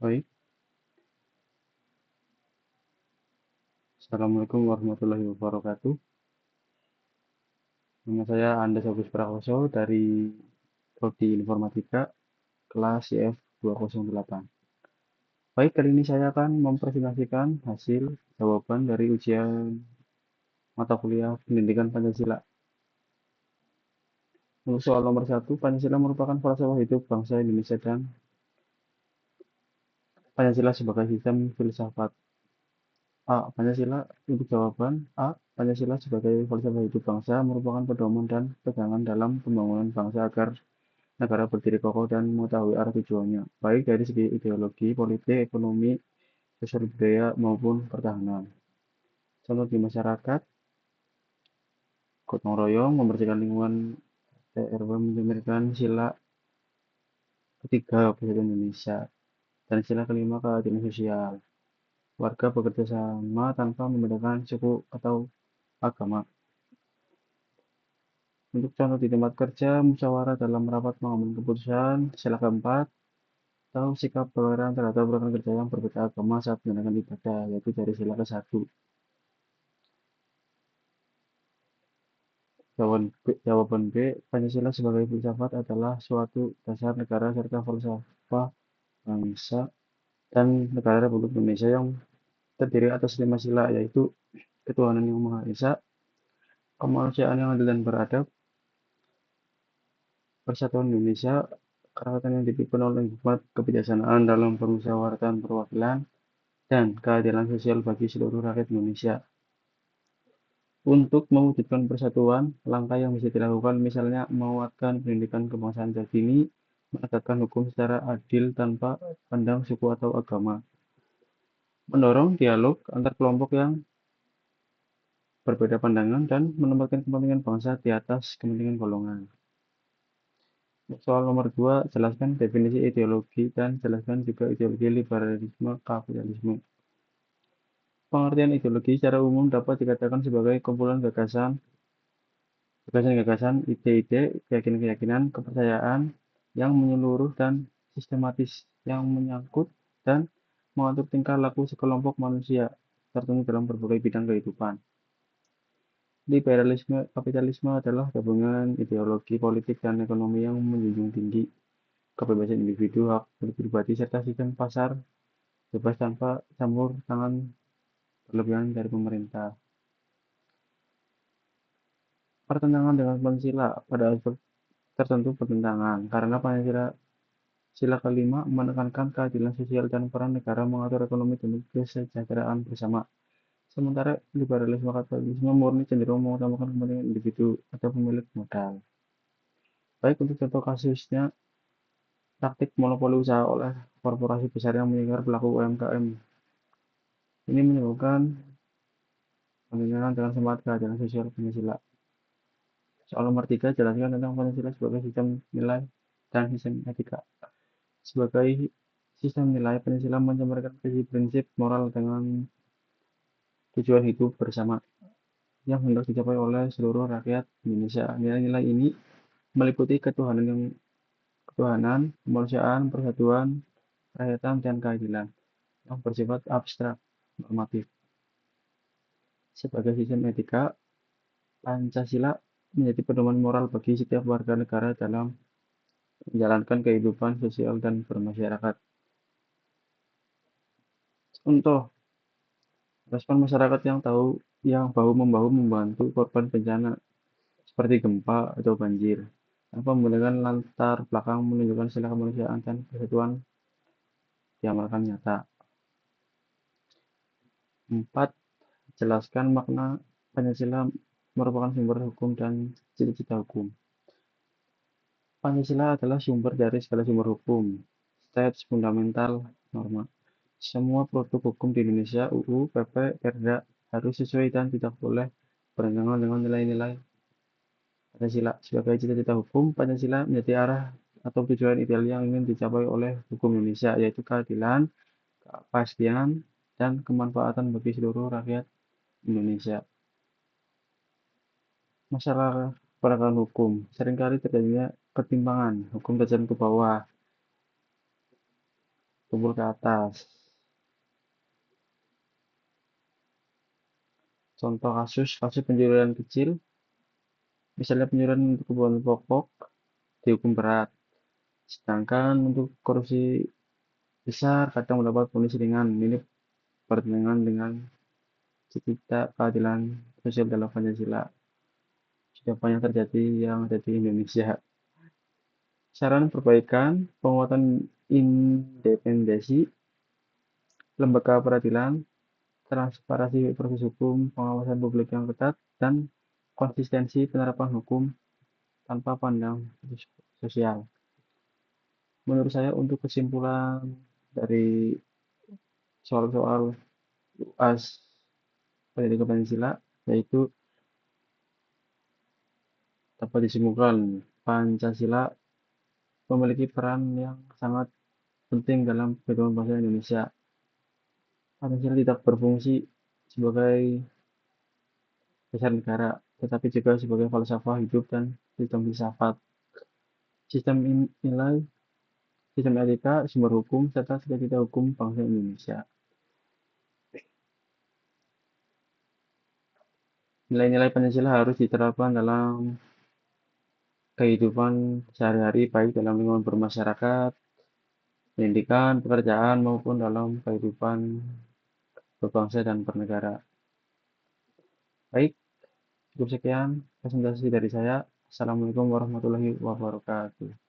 Baik, Assalamualaikum warahmatullahi wabarakatuh. Nama saya Andes Agus Prakoso dari Prodi Informatika kelas CF 208. Baik, kali ini saya akan mempresentasikan hasil jawaban dari ujian mata kuliah Pendidikan Pancasila. Untuk soal nomor 1, Pancasila merupakan falsafah hidup bangsa Indonesia dan Pancasila sebagai sistem filsafat. A. Pancasila untuk jawaban A. Pancasila sebagai falsafah hidup bangsa merupakan pedoman dan pegangan dalam pembangunan bangsa agar negara berdiri kokoh dan mengetahui arah tujuannya, baik dari segi ideologi, politik, ekonomi, sosial budaya, maupun pertahanan. Contoh di masyarakat, gotong royong, membersihkan lingkungan RW, mencerminkan sila ketiga Persatuan Indonesia, dan sila kelima keadilan sosial. Warga bekerja sama tanpa membedakan suku atau agama. Untuk contoh di tempat kerja, musyawarah dalam rapat mengambil keputusan, sila keempat, atau sikap toleran terhadap rekan kerja yang berbeda agama saat menjalankan ibadah, yaitu dari sila ke-1. Jawaban B, Pancasila sebagai filsafat adalah suatu dasar negara serta falsafah bangsa dan negara Republik Indonesia yang terdiri atas 5 sila, yaitu ketuhanan yang Maha Esa, kemanusiaan yang adil dan beradab, persatuan Indonesia, kerakyatan yang dipimpin oleh hikmat kebijaksanaan dalam permusyawaratan perwakilan, dan keadilan sosial bagi seluruh rakyat Indonesia. Untuk mewujudkan persatuan, langkah yang bisa dilakukan misalnya menguatkan pendidikan kebangsaan dini, menegakkan hukum secara adil tanpa pandang suku atau agama, mendorong dialog antar kelompok yang berbeda pandangan, dan menempatkan kepentingan bangsa di atas kepentingan golongan. Soal nomor 2, jelaskan definisi ideologi dan jelaskan juga ideologi liberalisme kapitalisme. Pengertian ideologi secara umum dapat dikatakan sebagai kumpulan gagasan, gagasan-gagasan, ide-ide, keyakinan-keyakinan, kepercayaan yang menyeluruh dan sistematis, yang menyangkut dan mengatur tingkah laku sekelompok manusia tertentu dalam berbagai bidang kehidupan. Liberalisme kapitalisme adalah gabungan ideologi politik dan ekonomi yang menjunjung tinggi kebebasan individu, hak pribadi, serta sistem pasar bebas tanpa campur tangan berlebihan dari pemerintah. Pertentangan dengan Pancasila pada aspek tertentu bertentangan, karena Pancasila sila kelima menekankan keadilan sosial dan peran negara mengatur ekonomi demi kesejahteraan bersama. Sementara liberalisme kapitalisme murni cenderung mengutamakan kepentingan individu atau pemilik modal. Baik, untuk contoh kasusnya, praktik monopoli usaha oleh korporasi besar yang menyingkir pelaku UMKM. Ini menyebabkan pengenalan dengan semangat keadilan sosial Pancasila. Soal nomor 3, jelaskan tentang Pancasila sebagai sistem nilai dan sistem etika. Sebagai sistem nilai, Pancasila menjabarkan prinsip moral dengan tujuan hidup bersama yang hendak dicapai oleh seluruh rakyat Indonesia. Nilai-nilai ini meliputi ketuhanan, kemanusiaan, persatuan, kerakyatan, dan keadilan yang bersifat abstrak normatif. Sebagai sistem etika, Pancasila menjadi pedoman moral bagi setiap warga negara dalam menjalankan kehidupan sosial dan bermasyarakat. Contoh, respon masyarakat yang bahu-membahu membantu korban bencana seperti gempa atau banjir, tanpa menggunakan latar belakang menunjukkan sila kemanusiaan dan persatuan diamalkan nyata. 4. Jelaskan makna Pancasila merupakan sumber hukum dan cita-cita hukum. Pancasila adalah sumber dari segala sumber hukum, teks fundamental, norma. Semua produk hukum di Indonesia, UU, PP, Perda, harus sesuai dan tidak boleh bertentangan dengan nilai-nilai Pancasila. Sebagai cita-cita hukum, Pancasila menjadi arah atau tujuan ideal yang ingin dicapai oleh hukum Indonesia, yaitu keadilan, kepastian, dan kemanfaatan bagi seluruh rakyat Indonesia. Masalah penegakan hukum. Seringkali terjadinya ketimpangan hukum terjun ke bawah, tumpul ke atas. Contoh kasus pencurian kecil, misalnya pencurian untuk kebutuhan pokok dihukum berat, sedangkan untuk korupsi besar kadang mendapat vonis ringan. Ini bertentangan dengan cita keadilan sosial dalam Pancasila. Sudah banyak terjadi yang ada di Indonesia. Saran perbaikan, penguatan independensi lembaga peradilan, transparansi proses hukum, pengawasan publik yang ketat, dan konsistensi penerapan hukum tanpa pandang sosial. Menurut saya untuk kesimpulan dari soal-soal UAS pendidikan Pancasila, yaitu dapat disimpulkan Pancasila memiliki peran yang sangat penting dalam kehidupan bangsa Indonesia. Pancasila tidak berfungsi sebagai dasar negara, tetapi juga sebagai falsafah hidup dan sistem filsafat. Sistem nilai, sistem etika, sumber hukum, serta cita-cita hukum bangsa Indonesia. Nilai-nilai Pancasila harus diterapkan dalam kehidupan sehari-hari, baik dalam lingkungan bermasyarakat, pendidikan, pekerjaan, maupun dalam kehidupan berbangsa dan bernegara. Baik, cukup sekian presentasi dari saya. Assalamualaikum warahmatullahi wabarakatuh.